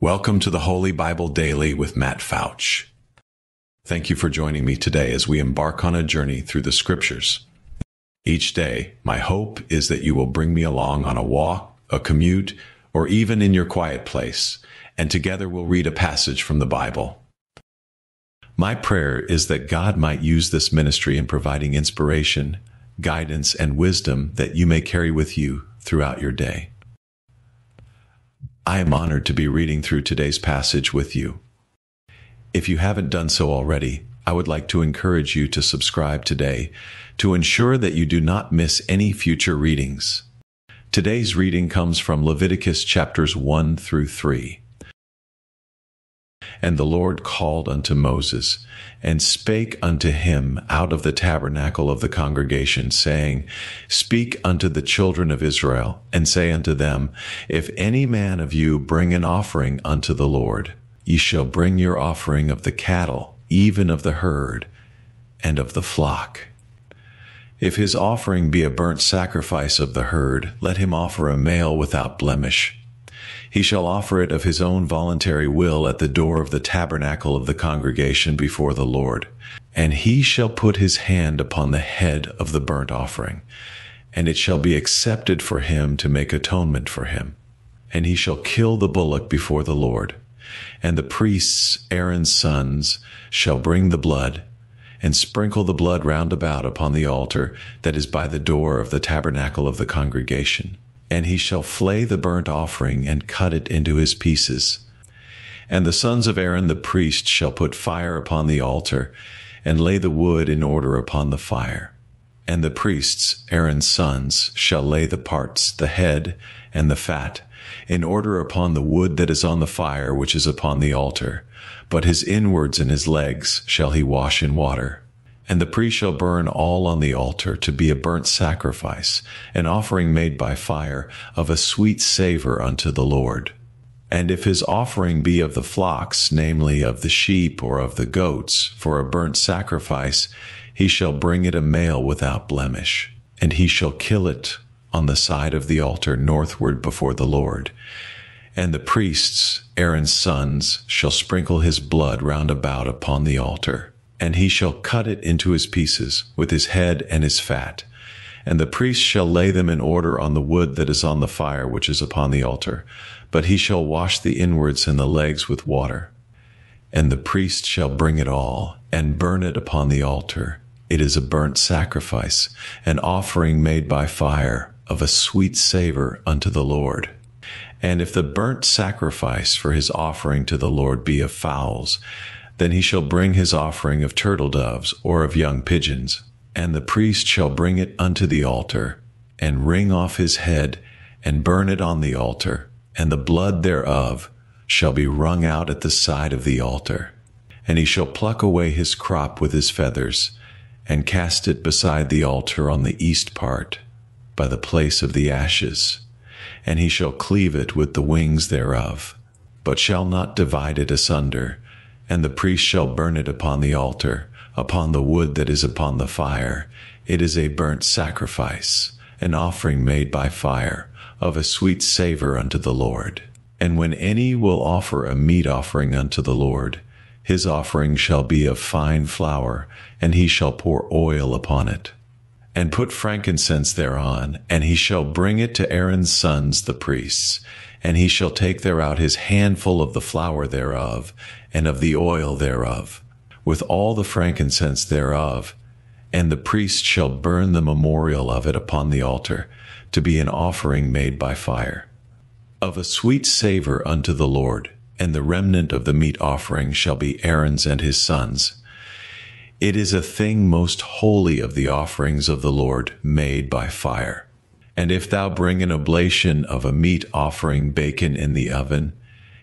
Welcome to the Holy Bible Daily with Matt Fouch. Thank you for joining me today as we embark on a journey through the Scriptures. Each day, my hope is that you will bring me along on a walk, a commute, or even in your quiet place, and together we'll read a passage from the Bible. My prayer is that God might use this ministry in providing inspiration, guidance, and wisdom that you may carry with you throughout your day. I am honored to be reading through today's passage with you. If you haven't done so already, I would like to encourage you to subscribe today to ensure that you do not miss any future readings. Today's reading comes from Leviticus chapters 1 through 3. And the Lord called unto Moses, and spake unto him out of the tabernacle of the congregation, saying, Speak unto the children of Israel, and say unto them, If any man of you bring an offering unto the Lord, ye shall bring your offering of the cattle, even of the herd, and of the flock. If his offering be a burnt sacrifice of the herd, let him offer a male without blemish. He shall offer it of his own voluntary will at the door of the tabernacle of the congregation before the Lord. And he shall put his hand upon the head of the burnt offering, and it shall be accepted for him to make atonement for him. And he shall kill the bullock before the Lord. And the priests, Aaron's sons, shall bring the blood, and sprinkle the blood round about upon the altar that is by the door of the tabernacle of the congregation. And he shall flay the burnt offering, and cut it into his pieces. And the sons of Aaron the priest shall put fire upon the altar, and lay the wood in order upon the fire. And the priests, Aaron's sons, shall lay the parts, the head, and the fat, in order upon the wood that is on the fire which is upon the altar. But his inwards and his legs shall he wash in water. And the priest shall burn all on the altar to be a burnt sacrifice, an offering made by fire, of a sweet savor unto the Lord. And if his offering be of the flocks, namely of the sheep or of the goats, for a burnt sacrifice, he shall bring it a male without blemish. And he shall kill it on the side of the altar northward before the Lord. And the priests, Aaron's sons, shall sprinkle his blood round about upon the altar. And he shall cut it into his pieces, with his head and his fat. And the priest shall lay them in order on the wood that is on the fire which is upon the altar. But he shall wash the inwards and the legs with water. And the priest shall bring it all, and burn it upon the altar. It is a burnt sacrifice, an offering made by fire, of a sweet savor unto the Lord. And if the burnt sacrifice for his offering to the Lord be of fowls, then he shall bring his offering of turtle doves or of young pigeons. And the priest shall bring it unto the altar, and wring off his head, and burn it on the altar. And the blood thereof shall be wrung out at the side of the altar. And he shall pluck away his crop with his feathers, and cast it beside the altar on the east part, by the place of the ashes. And he shall cleave it with the wings thereof, but shall not divide it asunder. And the priest shall burn it upon the altar, upon the wood that is upon the fire. It is a burnt sacrifice, an offering made by fire, of a sweet savor unto the Lord. And when any will offer a meat offering unto the Lord, his offering shall be of fine flour, and he shall pour oil upon it, and put frankincense thereon, and he shall bring it to Aaron's sons the priests. And he shall take thereout his handful of the flour thereof, and of the oil thereof, with all the frankincense thereof. And the priest shall burn the memorial of it upon the altar, to be an offering made by fire, of a sweet savor unto the Lord. And the remnant of the meat offering shall be Aaron's and his sons. It is a thing most holy of the offerings of the Lord, made by fire. And if thou bring an oblation of a meat offering baken in the oven,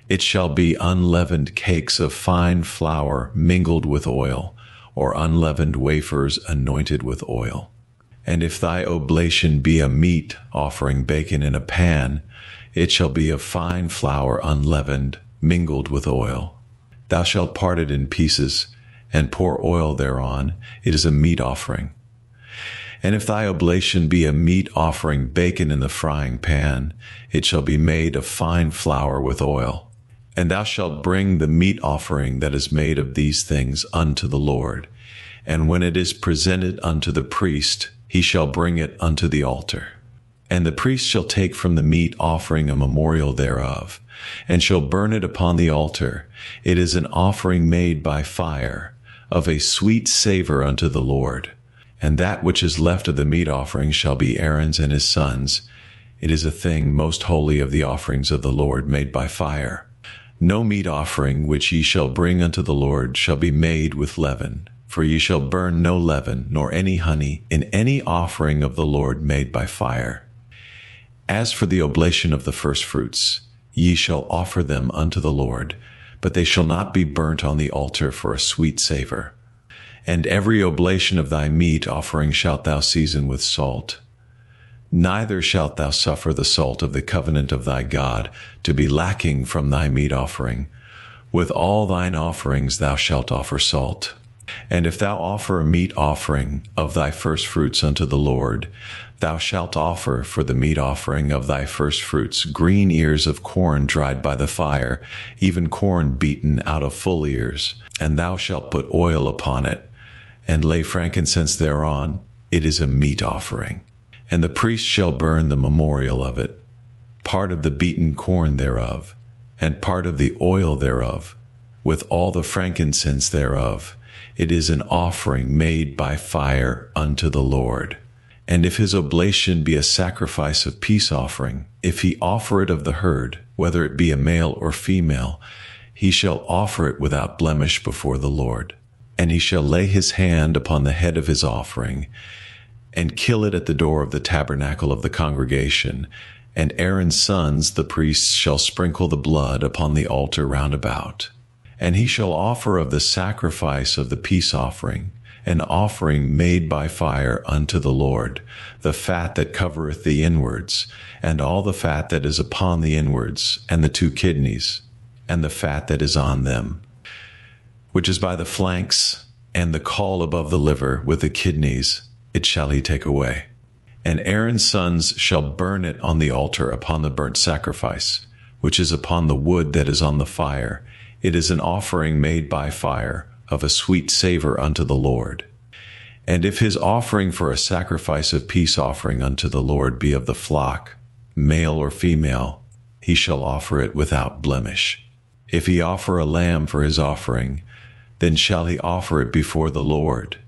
it shall be unleavened cakes of fine flour mingled with oil, or unleavened wafers anointed with oil. And if thy oblation be a meat offering baken in a pan, it shall be of fine flour unleavened, mingled with oil. Thou shalt part it in pieces, and pour oil thereon. It is a meat offering. And if thy oblation be a meat offering baken in the frying pan, it shall be made of fine flour with oil. And thou shalt bring the meat offering that is made of these things unto the Lord. And when it is presented unto the priest, he shall bring it unto the altar. And the priest shall take from the meat offering a memorial thereof, and shall burn it upon the altar. It is an offering made by fire, of a sweet savor unto the Lord. And that which is left of the meat offering shall be Aaron's and his sons. It is a thing most holy of the offerings of the Lord made by fire. No meat offering which ye shall bring unto the Lord shall be made with leaven, for ye shall burn no leaven, nor any honey, in any offering of the Lord made by fire. As for the oblation of the firstfruits, ye shall offer them unto the Lord, but they shall not be burnt on the altar for a sweet savor. And every oblation of thy meat offering shalt thou season with salt. Neither shalt thou suffer the salt of the covenant of thy God to be lacking from thy meat offering. With all thine offerings thou shalt offer salt. And if thou offer a meat offering of thy firstfruits unto the Lord, thou shalt offer for the meat offering of thy firstfruits green ears of corn dried by the fire, even corn beaten out of full ears. And thou shalt put oil upon it, and lay frankincense thereon. It is a meat offering. And the priest shall burn the memorial of it, part of the beaten corn thereof, and part of the oil thereof, with all the frankincense thereof. It is an offering made by fire unto the Lord. And if his oblation be a sacrifice of peace offering, if he offer it of the herd, whether it be a male or female, he shall offer it without blemish before the Lord. And he shall lay his hand upon the head of his offering, and kill it at the door of the tabernacle of the congregation. And Aaron's sons, the priests, shall sprinkle the blood upon the altar round about. And he shall offer of the sacrifice of the peace offering, an offering made by fire unto the Lord, the fat that covereth the inwards, and all the fat that is upon the inwards, and the 2 kidneys, and the fat that is on them, which is by the flanks, and the caul above the liver with the kidneys, it shall he take away. And Aaron's sons shall burn it on the altar upon the burnt sacrifice, which is upon the wood that is on the fire. It is an offering made by fire, of a sweet savor unto the Lord. And if his offering for a sacrifice of peace offering unto the Lord be of the flock, male or female, he shall offer it without blemish. If he offer a lamb for his offering, then shall he offer it before the Lord.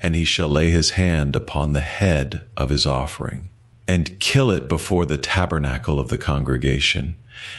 And he shall lay his hand upon the head of his offering, and kill it before the tabernacle of the congregation.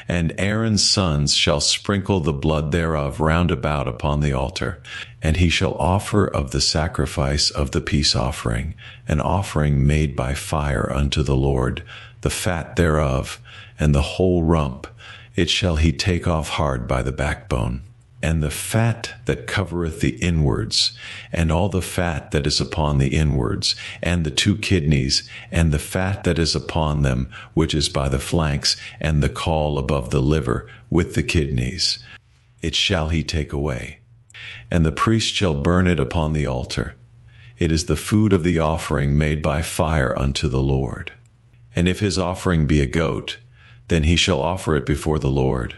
And Aaron's sons shall sprinkle the blood thereof round about upon the altar. And he shall offer of the sacrifice of the peace offering, an offering made by fire unto the Lord, the fat thereof, and the whole rump. It shall he take off hard by the backbone. And the fat that covereth the inwards, and all the fat that is upon the inwards, and the 2 kidneys, and the fat that is upon them, which is by the flanks, and the caul above the liver, with the kidneys, it shall he take away. And the priest shall burn it upon the altar. It is the food of the offering made by fire unto the Lord. And if his offering be a goat, then he shall offer it before the Lord.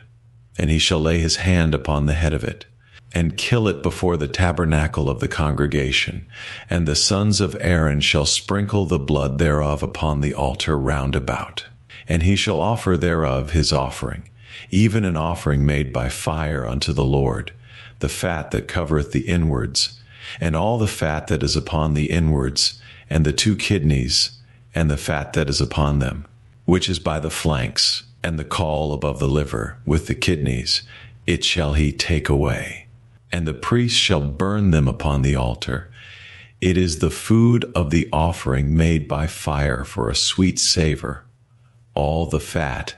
And he shall lay his hand upon the head of it, and kill it before the tabernacle of the congregation. And the sons of Aaron shall sprinkle the blood thereof upon the altar round about. And he shall offer thereof his offering, even an offering made by fire unto the Lord, the fat that covereth the inwards, and all the fat that is upon the inwards, and the 2 kidneys, and the fat that is upon them, which is by the flanks, and the caul above the liver, with the kidneys, it shall he take away. And the priest shall burn them upon the altar. It is the food of the offering made by fire for a sweet savor. All the fat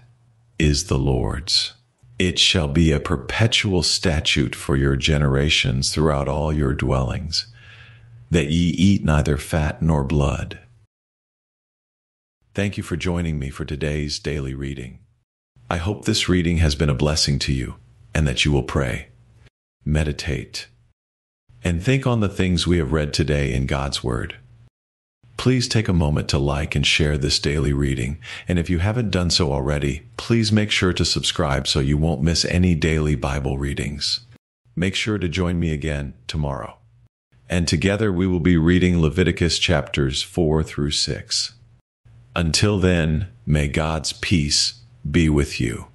is the Lord's. It shall be a perpetual statute for your generations throughout all your dwellings, that ye eat neither fat nor blood. Thank you for joining me for today's daily reading. I hope this reading has been a blessing to you, and that you will pray, meditate, and think on the things we have read today in God's Word. Please take a moment to like and share this daily reading. And if you haven't done so already, please make sure to subscribe so you won't miss any daily Bible readings. Make sure to join me again tomorrow. And together we will be reading Leviticus chapters 4 through 6. Until then, may God's peace be with you.